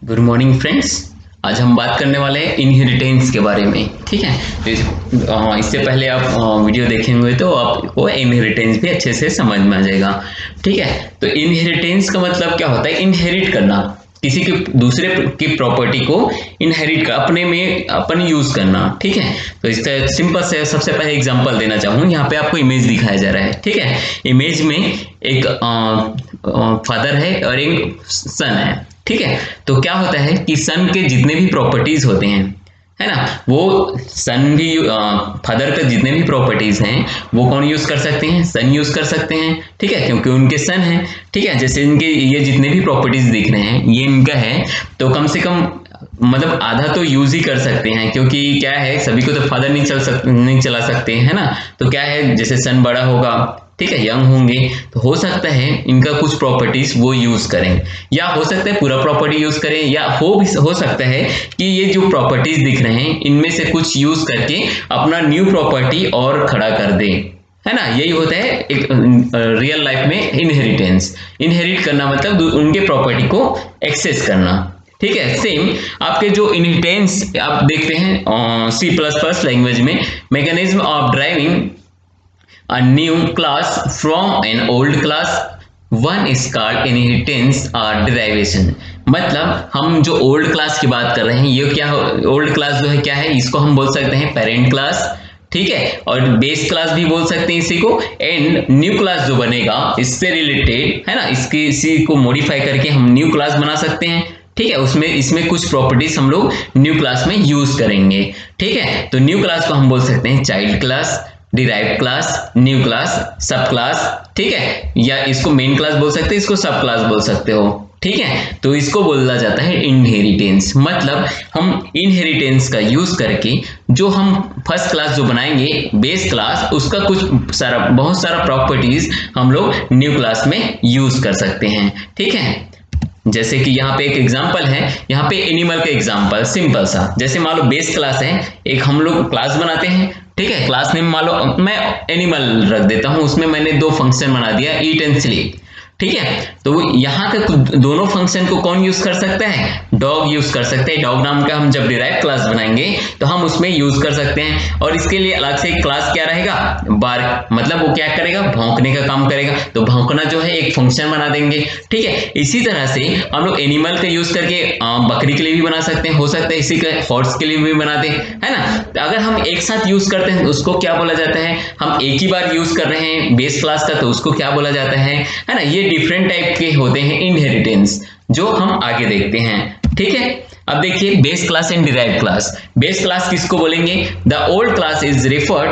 Good morning friends. आज हम बात करने वाले हैं इनहेरिटेंस के बारे में। ठीक है, तो इससे पहले आप वीडियो देखेंगे तो आपको इनहेरिटेंस भी अच्छे से समझ में आ जाएगा। ठीक है, तो इनहेरिटेंस का मतलब क्या होता है? इनहेरिट करना, किसी के दूसरे की प्रॉपर्टी को इनहेरिट कर अपने में अपन यूज करना। ठीक है, तो इसका सिंपल से सबसे पहले एग्जांपल देना चाहूँ। यहाँ पे आपको इमेज दिखाया जा रहा है। ठीक है, इमेज में एक फादर है और एक सन है। ठीक है, तो क्या होता है कि सन के जितने भी प्रॉपर्टीज होते हैं, है ना, वो सन भी फादर का जितने भी प्रॉपर्टीज हैं वो कौन यूज कर सकते हैं? सन यूज कर सकते हैं। ठीक है, क्योंकि उनके सन हैं। ठीक है, जैसे इनके ये जितने भी प्रॉपर्टीज दिख रहे हैं ये इनका है, तो कम से कम मतलब आधा तो यूज ही कर सकते हैं, क्योंकि क्या है, सभी को तो फादर नहीं चला सकते, है ना। तो क्या है, जैसे सन बड़ा होगा, ठीक है, यंग होंगे, तो हो सकता है इनका कुछ प्रॉपर्टीज वो यूज करें, या हो सकता है पूरा प्रॉपर्टी यूज करें, या हो सकता है कि ये जो प्रॉपर्टीज दिख रहे हैं इनमें से कुछ यूज करके अपना न्यू प्रॉपर्टी और खड़ा कर दे, है ना। यही होता है एक रियल लाइफ में इनहेरिटेंस। इनहेरिट करना मतलब उनके प्रॉपर्टी को एक्सेस करना। ठीक है, सेम आपके जो इनहेरिटेंस आप देखते हैं C++ लैंग्वेज में, mechanism of driving a new class from an old class, one is called inheritance or derivation। मतलब हम जो ओल्ड क्लास की बात कर रहे हैं, ये क्या ओल्ड क्लास जो है क्या है, इसको हम बोल सकते हैं पेरेंट क्लास। ठीक है, और बेस क्लास भी बोल सकते हैं इसी को। एंड न्यू क्लास जो बनेगा इससे रिलेटेड, है ना, इसी को मॉडिफाई करके हम न्यू क्लास बना सकते हैं। ठीक है, इसमें कुछ प्रॉपर्टीज हम लोग न्यू क्लास में यूज करेंगे। ठीक है, तो न्यू क्लास को हम बोल सकते हैं child class, derived class, new class, सब क्लास। ठीक है, या इसको मेन क्लास बोल सकते हैं, इसको सब क्लास बोल सकते हो। ठीक है, तो इसको बोला जाता है इनहेरिटेंस। मतलब हम इनहेरिटेंस का यूज करके जो हम फर्स्ट क्लास जो बनाएंगे बेस क्लास, उसका बहुत सारा प्रॉपर्टीज हम लोग न्यू क्लास में यूज कर सकते हैं। ठीक है, जैसे कि यहाँ पे एक एग्जांपल है, यहाँ पे एनिमल का एग्जांपल सिंपल सा। जैसे मान लो बेस क्लास है, एक हम लोग क्लास बनाते हैं। ठीक है, क्लास नेम मान लो मैं एनिमल रख देता हूं, उसमें मैंने दो फंक्शन बना दिया, ईट एंड स्लीप। ठीक है, तो यहाँ के दोनों फंक्शन को कौन यूज कर सकता है? डॉग यूज कर सकते हैं। डॉग नाम का हम जब डिराइव क्लास बनाएंगे तो हम उसमें यूज कर सकते हैं। और इसके लिए अलग से एक क्लास क्या रहेगा? बार्क, मतलब वो क्या करेगा? भौंकने का काम करेगा। तो भौंकना जो है एक फंक्शन बना देंगे। ठीक है, इसी तरह से हम लोग एनिमल का यूज करके बकरी के लिए भी बना सकते हैं, हो सकता है इसी का हॉर्स के लिए भी बना दे, है ना। तो अगर हम एक साथ यूज करते हैं उसको क्या बोला जाता है? हम एक ही बार यूज कर रहे हैं बेस क्लास का, तो उसको क्या बोला जाता है ना। ये डिफरेंट टाइप के होते हैं इनहेरिटेंस, जो हम आगे देखते हैं। ठीक है, अब देखिए base class and derived class. Base class किसको बोलेंगे? The old class is referred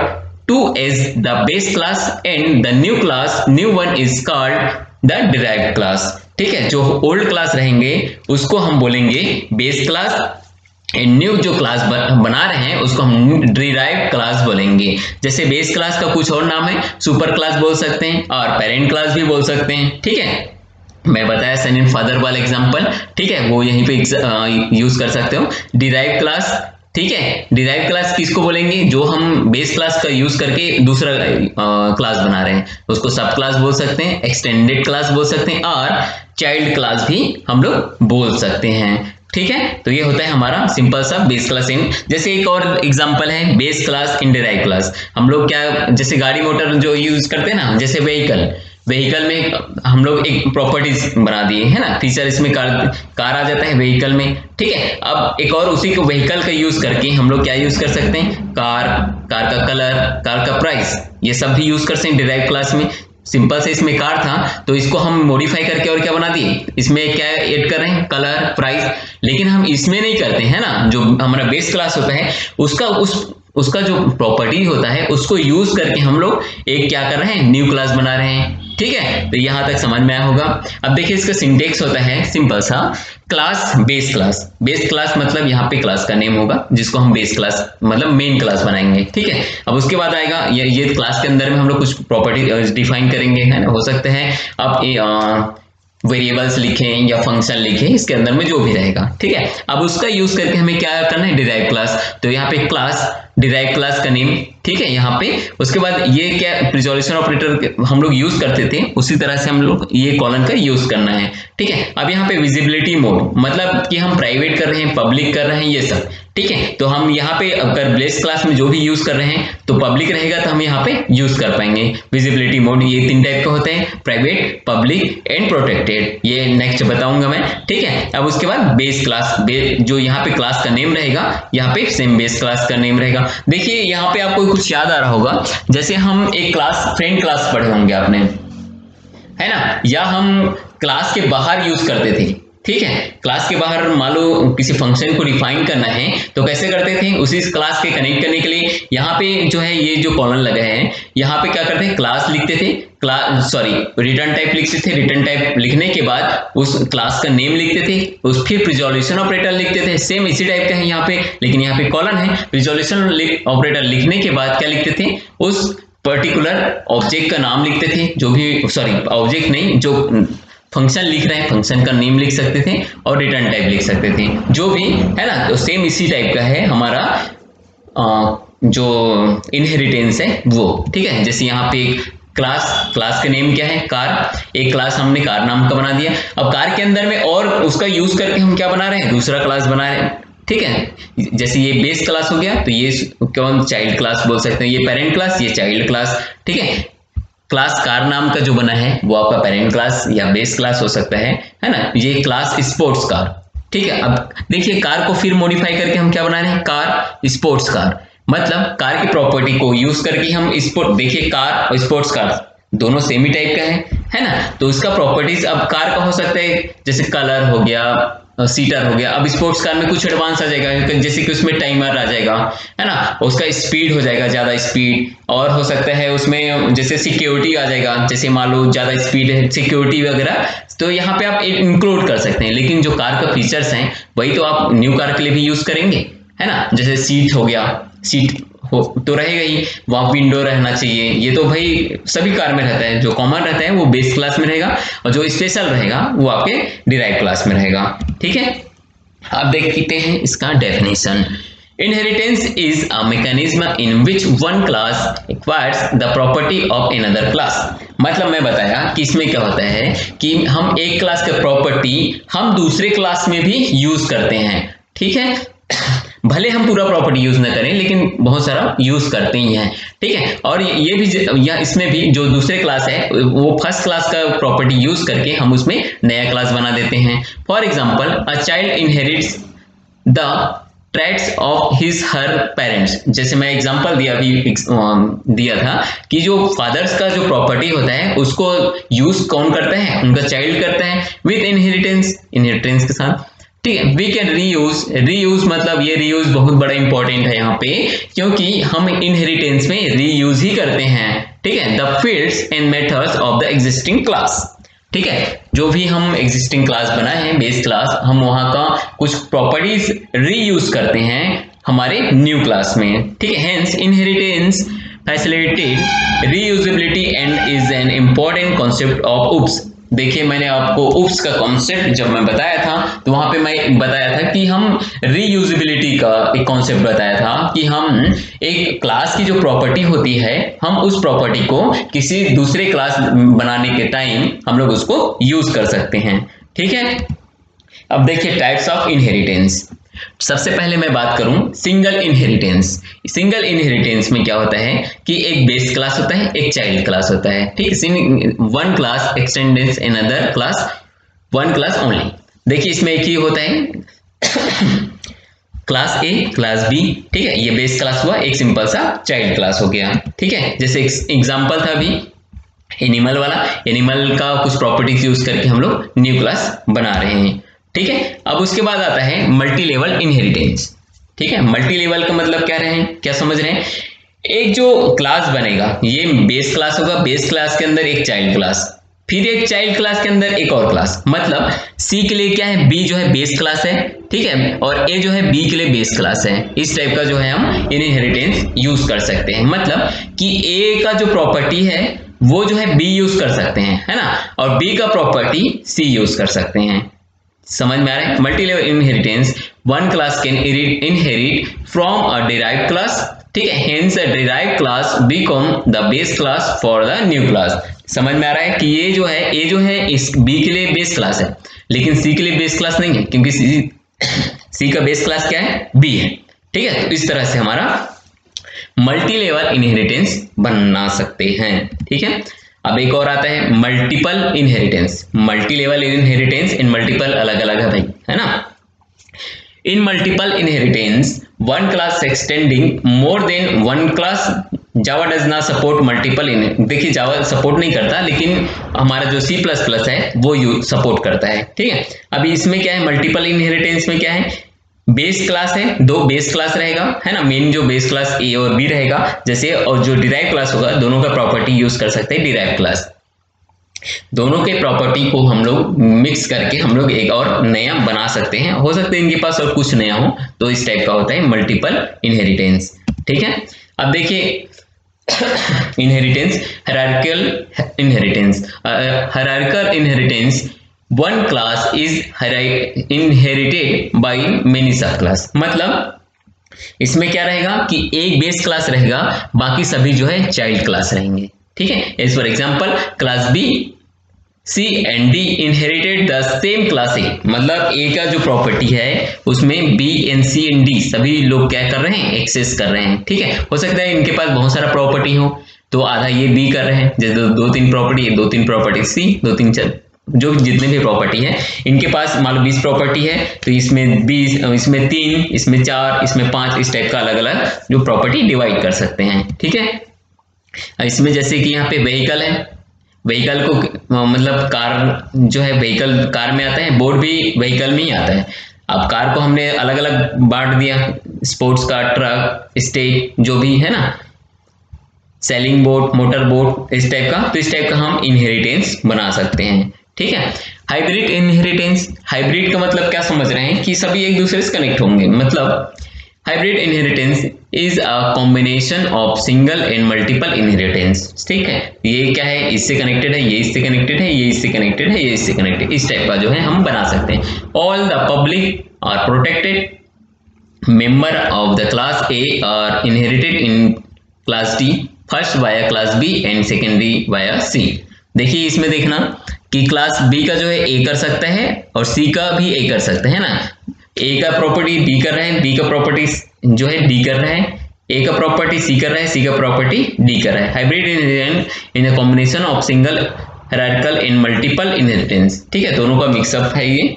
to as the base class and the new one is called the derived class. ठीक है, जो ओल्ड क्लास रहेंगे उसको हम बोलेंगे बेस क्लास, न्यू जो क्लास बना रहे हैं उसको हम डिराइव्ड क्लास बोलेंगे। जैसे बेस क्लास का कुछ और नाम है, सुपर क्लास बोल सकते हैं और पेरेंट क्लास भी बोल सकते हैं। ठीक है, मैं बताया सन एंड फादर वाला एग्जांपल। ठीक है, वो यहीं पे यूज कर सकते हो। डिराइव्ड क्लास, ठीक है, डिराइव्ड क्लास किसको बोलेंगे? जो हम बेस क्लास का यूज करके दूसरा क्लास बना रहे हैं, उसको सब क्लास बोल सकते हैं, एक्सटेंडेड क्लास बोल सकते हैं, और चाइल्ड क्लास भी हम लोग बोल सकते हैं। ठीक है, तो ये होता है हमारा सिंपल सा बेस क्लास इन। जैसे एक और एग्जांपल है base class in derived class. हम लोग क्या, जैसे गाड़ी मोटर जो यूज करते हैं ना, जैसे व्हीकल में हम लोग एक प्रॉपर्टीज बना दिए, है ना, फीचर इसमें कार आ जाता है व्हीकल में। ठीक है, अब एक और उसी को व्हीकल का यूज करके हम लोग क्या यूज कर सकते हैं? कार का कलर, कार का प्राइस, ये सब भी यूज कर सकते हैं डिराइव्ड क्लास में। सिंपल से इसमें कार था तो इसको हम मॉडिफाई करके और क्या बना दिए, इसमें क्या ऐड कर रहे हैं? Colour, price. लेकिन हम इसमें नहीं करते हैं ना, जो हमारा बेस क्लास होता है उसका जो प्रॉपर्टी होता है उसको यूज करके हम लोग एक क्या कर रहे हैं? न्यू क्लास बना रहे हैं। ठीक है, तो यहां तक समझ में आया होगा। अब देखिए इसका सिंटेक्स होता है सिंपल सा, class base class. Base class मतलब यहाँ पे क्लास का नेम होगा जिसको हम बेस क्लास मतलब मेन क्लास बनाएंगे। ठीक है, अब उसके बाद आएगा ये क्लास के अंदर में हम लोग कुछ प्रॉपर्टी डिफाइन करेंगे, है ना। हो सकते हैं आप वेरिएबल्स लिखें या फंक्शन लिखें, इसके अंदर में जो भी रहेगा। ठीक है, अब उसका यूज करके हमें क्या करना है? Derive class. तो यहाँ पे क्लास डिराइव क्लास का नेम, ठीक है यहाँ पे। उसके बाद ये क्या प्रिजोल्यूशन ऑपरेटर हम लोग यूज करते थे, उसी तरह से हम लोग ये कॉलन का यूज करना है, ठीक है। अब यहाँ पे विजिबिलिटी मोड मतलब कि हम प्राइवेट कर रहे हैं, पब्लिक कर रहे हैं, ये सब, ठीक है। तो हम यहाँ पे अगर बेस क्लास में जो भी यूज कर रहे हैं तो पब्लिक रहेगा तो हम यहाँ पे यूज कर पाएंगे विजिबिलिटी मोड। ये 3 टाइप के होते हैं, प्राइवेट, पब्लिक एंड प्रोटेक्टेड, ये नेक्स्ट बताऊंगा मैं, ठीक है। अब उसके बाद बेस क्लास, जो यहाँ पे क्लास का नेम रहेगा, यहाँ पे सेम बेस क्लास का नेम रहेगा। देखिए यहाँ पे आपको कुछ याद आ रहा होगा, जैसे हम एक क्लास फ्रेंड क्लास पढ़े होंगे आपने, है ना, या हम क्लास के बाहर यूज करते थे, ठीक है। क्लास के बाहर मान लो किसी फंक्शन को डिफाइन करना है तो कैसे करते थे, उसी क्लास के कनेक्ट करने के लिए यहाँ पे जो है ये जो कॉलन लगा है, यहाँ पे क्या करते हैं, क्लास लिखते थे, रिटर्न टाइप लिखते थे, रिटर्न टाइप लिखने के बाद उस क्लास का नेम लिखते थे, उस फिर प्रिजोल्यूशन ऑपरेटर लिखते थे, सेम इसी टाइप का है यहाँ पे, लेकिन यहाँ पे कॉलन है। प्रिजोल्यूशन ऑपरेटर लिखने के बाद क्या लिखते थे, उस पर्टिकुलर ऑब्जेक्ट का नाम लिखते थे, जो भी ऑब्जेक्ट नहीं, जो फंक्शन लिख रहे हैं फंक्शन का नेम लिख सकते थे और रिटर्न टाइप लिख सकते थे, जो भी है ना। तो सेम इसी टाइप का है हमारा जो इनहेरिटेंस है वो, ठीक है। जैसे यहाँ पे क्लास का नेम क्या है, कार, एक क्लास हमने कार नाम का बना दिया। अब कार के अंदर में और उसका यूज करके हम क्या बना रहे हैं, दूसरा क्लास बना रहे हैं, ठीक है। जैसे ये बेस क्लास हो गया तो ये कौन चाइल्ड क्लास बोल सकते हैं, ये पेरेंट क्लास, ये चाइल्ड क्लास, ठीक है। क्लास कार नाम का जो बना है वो आपका पेरेंट क्लास या बेस क्लास हो सकता है ना। ये क्लास स्पोर्ट्स कार, ठीक है। अब देखिए कार को फिर मॉडिफाई करके हम क्या बना रहे हैं, कार स्पोर्ट्स कार, मतलब कार की प्रॉपर्टी को यूज करके हम स्पोर्ट, देखिए कार और स्पोर्ट्स कार दोनों सेम ही टाइप का है ना। तो उसका प्रॉपर्टीज अब कार का हो सकता है जैसे कलर हो गया, सीटर हो गया। अब स्पोर्ट्स कार में कुछ एडवांस आ जाएगा, जैसे कि उसमें टाइमर आ जाएगा, है ना, उसका स्पीड हो जाएगा ज्यादा स्पीड, और हो सकता है उसमें जैसे सिक्योरिटी आ जाएगा, जैसे मान लो ज्यादा स्पीड है, सिक्योरिटी वगैरह, तो यहाँ पे आप इंक्लूड कर सकते हैं। लेकिन जो कार का फीचर्स हैं वही तो आप न्यू कार के लिए भी यूज करेंगे, है ना। जैसे सीट हो गया, सीट हो तो रहेगा ही, वहां विंडो रहना चाहिए, ये तो भाई सभी कार में रहता है, जो कॉमन रहता है वो बेस क्लास में रहेगा और जो स्पेशल रहेगा वो आपके डिराइव क्लास में रहेगा, ठीक है। अब देखते हैं इसका definition. Inheritance is a mechanism in which one class acquires the property of another class। मतलब मैं बताया कि इसमें क्या होता है कि हम एक क्लास का प्रॉपर्टी हम दूसरे क्लास में भी यूज करते हैं, ठीक है। भले हम पूरा प्रॉपर्टी यूज ना करें लेकिन बहुत सारा यूज करते ही हैं, ठीक है। और ये भी या इसमें भी जो दूसरे क्लास है वो फर्स्ट क्लास का प्रॉपर्टी यूज करके हम उसमें नया क्लास बना देते हैं। For example, a child inherits the traits of his her parents. जैसे मैं एग्जांपल दिया था कि जो फादर्स का जो प्रॉपर्टी होता है उसको यूज कौन करता है, उनका चाइल्ड करता है विद इनहेरिटेंस के साथ, ठीक है। वी कैन रीयूज मतलब ये रीयूज बहुत बड़ा इंपॉर्टेंट है यहाँ पे, क्योंकि हम इनहेरिटेंस में रीयूज ही करते हैं, ठीक है। The fields and methods of the existing class, ठीक है। जो भी हम एग्जिस्टिंग क्लास बनाए हैं बेस क्लास, हम वहां का कुछ प्रॉपर्टीज रीयूज करते हैं हमारे न्यू क्लास में, ठीक है। Hence inheritance facilitate reusability and is an important concept of UPS। देखिए मैंने आपको UPS का कॉन्सेप्ट जब मैं बताया था तो वहां पे मैं बताया था कि हम रीयूजेबिलिटी का एक कॉन्सेप्ट बताया था कि हम एक क्लास की जो प्रॉपर्टी होती है हम उस प्रॉपर्टी को किसी दूसरे क्लास बनाने के टाइम हम लोग उसको यूज कर सकते हैं, ठीक है। अब देखिए टाइप्स ऑफ इनहेरिटेंस। सबसे पहले मैं बात करूं सिंगल इनहेरिटेंस। सिंगल इनहेरिटेंस में क्या होता है कि एक बेस क्लास होता है, एक चाइल्ड क्लास होता है, ठीक है। One class x tends another class, one class only. देखिए इसमें एक ही होता है क्लास ए क्लास बी, ठीक है। ये बेस क्लास हुआ, एक सिंपल सा चाइल्ड क्लास हो गया, ठीक है। जैसे एग्जांपल था अभी एनिमल वाला, एनिमल का कुछ प्रॉपर्टीज यूज करके हम लोग न्यू क्लास बना रहे हैं, ठीक है। अब उसके बाद आता है मल्टी लेवल इनहेरिटेंस, ठीक है। मल्टी लेवल का मतलब क्या समझ रहे हैं, एक जो क्लास बनेगा ये बेस क्लास होगा, बेस क्लास के अंदर एक चाइल्ड क्लास, फिर एक चाइल्ड क्लास के अंदर एक और क्लास। मतलब सी के लिए क्या है, बी जो है बेस क्लास है, ठीक है, और ए जो है बी के लिए बेस क्लास है। इस टाइप का जो है हम इनहेरिटेंस यूज कर सकते हैं। मतलब कि ए का जो प्रॉपर्टी है वो जो है बी यूज कर सकते हैं, है ना, और बी का प्रॉपर्टी सी यूज कर सकते हैं। समझ में आ रहा है। Multi level inheritance, one class can inherit from a derived class ठीक है। Hence the derived class become the base class for the new class. समझ में आ रहा है कि ये जो है इस बी के लिए बेस क्लास है, लेकिन सी के लिए बेस क्लास नहीं है, क्योंकि सी का बेस क्लास क्या है, बी है। ठीक है, तो इस तरह से हमारा मल्टी लेवल इनहेरिटेंस बना सकते हैं। ठीक है, अब एक और आता है multiple inheritance. Multi level inheritance in multiple अलग अलग है भाई, है ना। In multiple inheritance one class extending more than one class, Java does not support multiple in. देखिए जावा सपोर्ट नहीं करता, लेकिन हमारा जो C++ है वो सपोर्ट करता है। ठीक है, अभी इसमें क्या है, मल्टीपल इनहेरिटेंस में क्या है, बेस क्लास है, दो बेस क्लास रहेगा, है ना। मेन जो बेस क्लास A और B रहेगा जैसे, और जो डिराइव क्लास होगा, दोनों का प्रॉपर्टी यूज कर सकते हैं डिराइव क्लास। दोनों के प्रॉपर्टी को हम लोग मिक्स करके हम लोग एक और नया बना सकते हैं। हो सकता है इनके पास और कुछ नया हो, तो इस टाइप का होता है मल्टीपल इनहेरिटेंस। ठीक है, अब देखिए inheritance, hierarchical inheritance. Hierarchical inheritance, one class is inherited by many सब क्लास। मतलब इसमें क्या रहेगा कि एक बेस क्लास रहेगा, बाकी सभी जो है चाइल्ड क्लास रहेंगे। ठीक है, as for example class B, C and D inherited the same class A. मतलब ए का जो प्रॉपर्टी है उसमें B and C and D सभी लोग क्या कर रहे हैं, एक्सेस कर रहे हैं। ठीक है, हो सकता है इनके पास बहुत सारा प्रॉपर्टी हो, तो आधा ये बी कर रहे हैं, जैसे दो तीन प्रॉपर्टी सी, दो तीन जो जितने भी प्रॉपर्टी है इनके पास, मान लो 20 प्रॉपर्टी है, तो इसमें 20, इसमें 3, इसमें 4, इसमें 5, इस टाइप का अलग अलग जो प्रॉपर्टी डिवाइड कर सकते हैं। ठीक है, इसमें जैसे कि यहाँ पे व्हीकल है, व्हीकल को मतलब कार जो है, व्हीकल कार में आता है, बोट भी व्हीकल में ही आता है। अब कार को हमने अलग अलग बांट दिया, स्पोर्ट्स कार, ट्रक, स्टेट जो भी है ना, सेलिंग बोट, मोटर बोट, इस टाइप का। तो इस टाइप का हम इनहेरिटेंस बना सकते हैं। ठीक है, हाइब्रिड इनहेरिटेंस। हाइब्रिड का मतलब क्या समझ रहे हैं कि सभी एक दूसरे से कनेक्ट होंगे। मतलब hybrid inheritance is a combination of single and multiple inheritance. ठीक है, ये क्या है, इससे कनेक्टेड है, ये इससे कनेक्टेड है, ये इससे कनेक्टेड है, ये इससे कनेक्टेड, इस टाइप का जो है हम बना सकते हैं। All the public or protected member of the class A are inherited in class D, first via class B and secondary via C. देखिए इसमें देखना कि क्लास बी का जो है ए कर सकता है और सी का भी ए कर सकते हैं ना। ए का प्रॉपर्टी बी कर रहे हैं, बी का प्रॉपर्टी जो है डी कर रहे हैं, ए का प्रॉपर्टी सी कर रहा है, सी का प्रॉपर्टी डी कर रहा है। Hybrid inheritance in a combination of single hierarchical and multiple inheritance. ठीक है, दोनों का मिक्सअप है ये।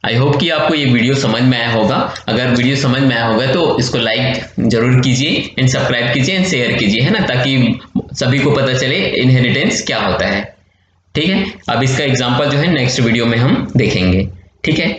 आई होप कि आपको ये वीडियो समझ में आया होगा। अगर वीडियो समझ में आया होगा तो इसको लाइक जरूर कीजिए एंड सब्सक्राइब कीजिए एंड शेयर कीजिए, है ना, ताकि सभी को पता चले इनहेरिटेंस क्या होता है। ठीक है, अब इसका एग्जांपल जो है नेक्स्ट वीडियो में हम देखेंगे। ठीक है।